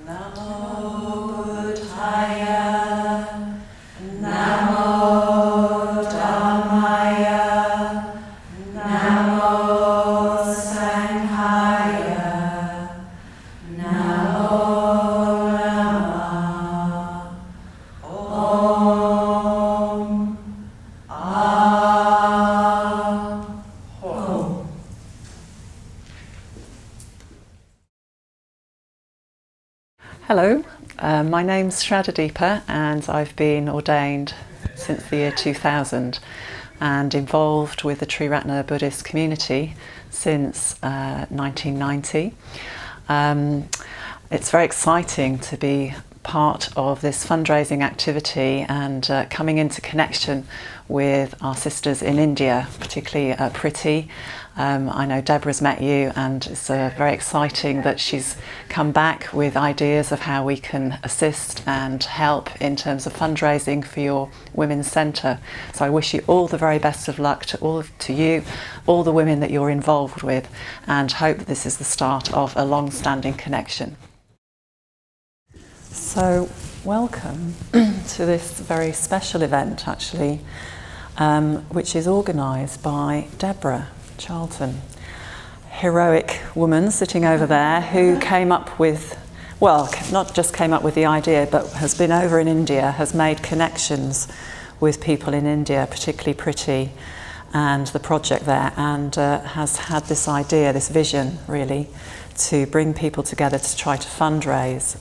Namo Buddhaya, Namo Dhammaya, Namo Sanghaya, Namo Namah. Om Ahom. Hello, my name's Shraddha and I've been ordained since the year 2000 and involved with the Triratna Buddhist community since 1990. It's very exciting to be part of this fundraising activity and coming into connection with our sisters in India, particularly Priti. I know Deborah's met you, and it's very exciting that she's come back with ideas of how we can assist and help in terms of fundraising for your Women's Centre. So I wish you all the very best of luck to you, all the women that you're involved with, and hope that this is the start of a long-standing connection. So welcome to this very special event, actually, which is organised by Deborah Charlton, heroic woman sitting over there who came up with, well, not just came up with the idea, but has been over in India, has made connections with people in India, particularly Priti and the project there, and has had this idea, this vision really, to bring people together to try to fundraise.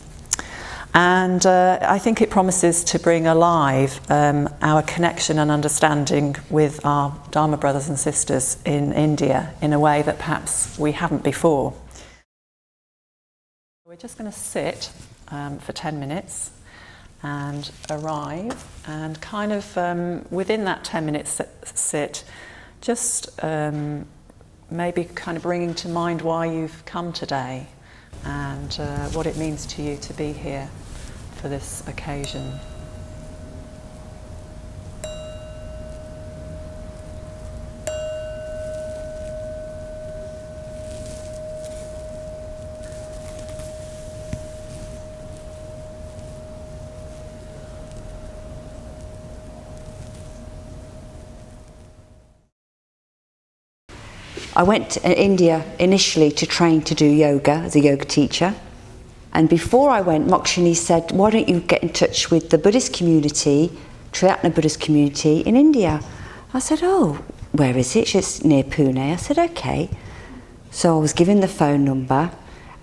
And I think it promises to bring alive our connection and understanding with our Dharma brothers and sisters in India in a way that perhaps we haven't before. We're just going to sit for 10 minutes and arrive, and kind of within that 10 minutes sit, just maybe kind of bringing to mind why you've come today and what it means to you to be here for this occasion. I went to India initially to train to do yoga as a yoga teacher. And before I went, Mokshini said, why don't you get in touch with the Buddhist community, Triratna Buddhist community in India? I said, oh, where is it? It's near Pune. I said, okay. So I was given the phone number.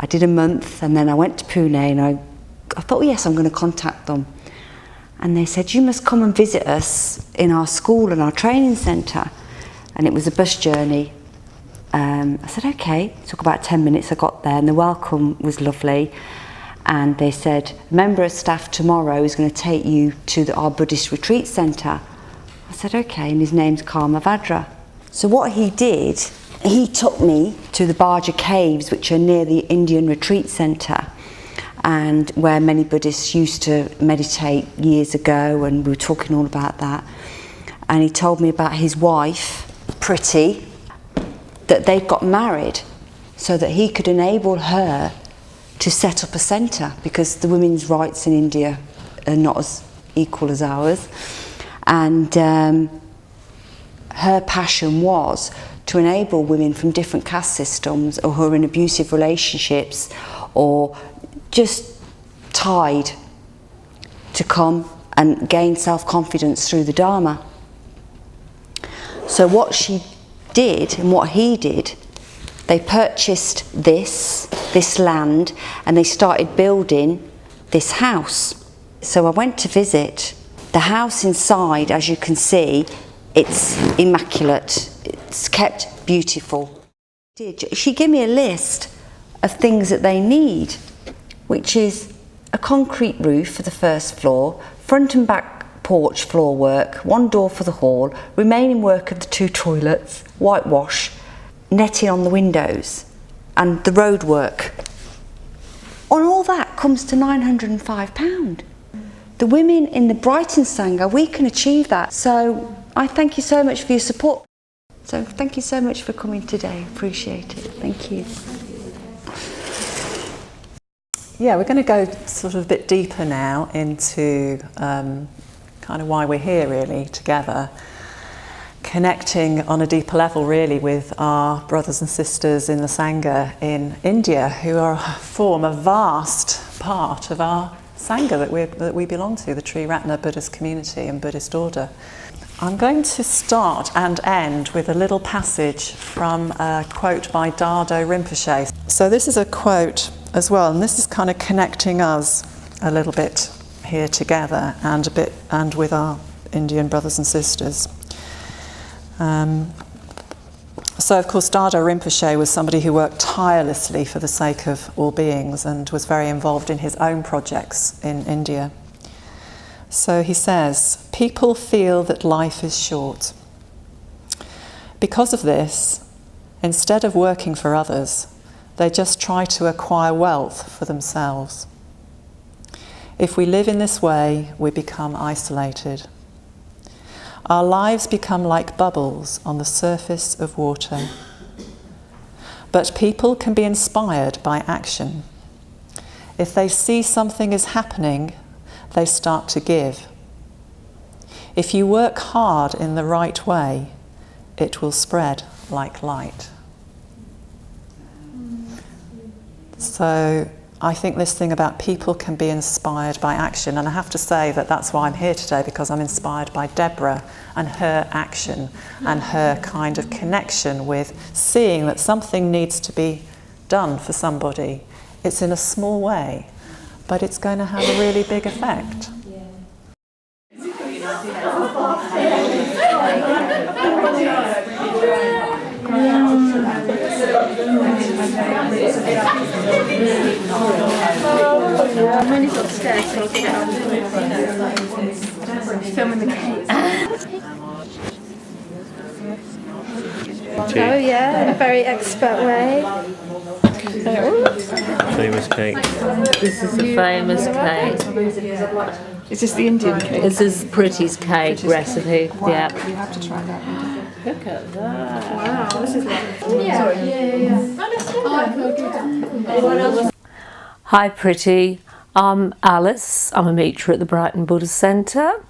I did a month, and then I went to Pune, and I thought, yes, I'm going to contact them. And they said, you must come and visit us in our school and our training centre. And it was a bus journey. I said, okay. It took about 10 minutes. I got there, and the welcome was lovely. And they said, a member of staff tomorrow is going to take you to our Buddhist retreat centre. I said, okay, and his name's Karma Vadra. So what he did, he took me to the Baja Caves, which are near the Indian retreat centre, and where many Buddhists used to meditate years ago, and we were talking all about that. And he told me about his wife, Priti, that they'd got married so that he could enable her to set up a centre, because the women's rights in India are not as equal as ours. And her passion was to enable women from different caste systems, or who are in abusive relationships or just tied, to come and gain self-confidence through the Dharma. So what she did and what he did, they purchased this land, and they started building this house. So I went to visit. The house inside, as you can see, it's immaculate. It's kept beautiful. She gave me a list of things that they need, which is a concrete roof for the first floor, front and back porch floor work, one door for the hall, remaining work of the 2 toilets, whitewash, netting on the windows, and the road work. And all that comes to £905. The women in the Brighton Sangha, we can achieve that. So I thank you so much for your support. So thank you so much for coming today. Appreciate it. Thank you. yeah, we're going to go sort of a bit deeper now into kind of why we're here really together, connecting on a deeper level really with our brothers and sisters in the Sangha in India, who form a vast part of our Sangha that we belong to, the Triratna Buddhist community and Buddhist order. I'm going to start and end with a little passage from a quote by Dado Rinpoche. So this is a quote as well, and this is kind of connecting us a little bit here together and with our Indian brothers and sisters. So of course Dado Rinpoche was somebody who worked tirelessly for the sake of all beings and was very involved in his own projects in India. So he says, people feel that life is short. Because of this, instead of working for others, they just try to acquire wealth for themselves. If we live in this way, we become isolated. Our lives become like bubbles on the surface of water. But people can be inspired by action. If they see something is happening, they start to give. If you work hard in the right way, it will spread like light. So I think this thing about people can be inspired by action, and I have to say that that's why I'm here today, because I'm inspired by Deborah and her action and her kind of connection with seeing that something needs to be done for somebody. It's in a small way, but it's going to have a really big effect. I'm only upstairs, so I'll get on. Filming the cake. Oh yeah, in a very expert way. Famous cake. This is a famous cake. Is this the Indian cake? This is Pretty's cake recipe. Wow. Yeah. You have to try that. Look at that. Wow, this is like... Hi Pretty, I'm Alice. I'm a meter at the Brighton Buddhist Centre.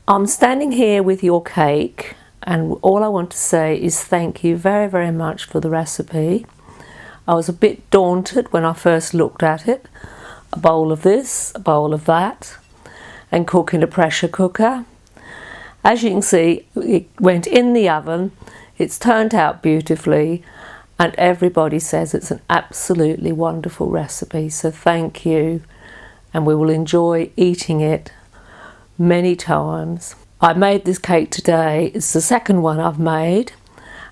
I'm standing here with your cake, and all I want to say is thank you very, very much for the recipe. I was a bit daunted when I first looked at it. A bowl of this, a bowl of that, and cook in a pressure cooker. As you can see, it went in the oven, it's turned out beautifully, and everybody says it's an absolutely wonderful recipe, so thank you, and we will enjoy eating it many times. I made this cake today, it's the second one I've made,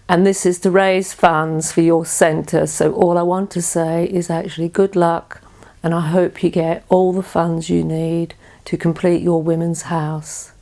and this is to raise funds for your centre, so all I want to say is actually good luck, and I hope you get all the funds you need to complete your women's house.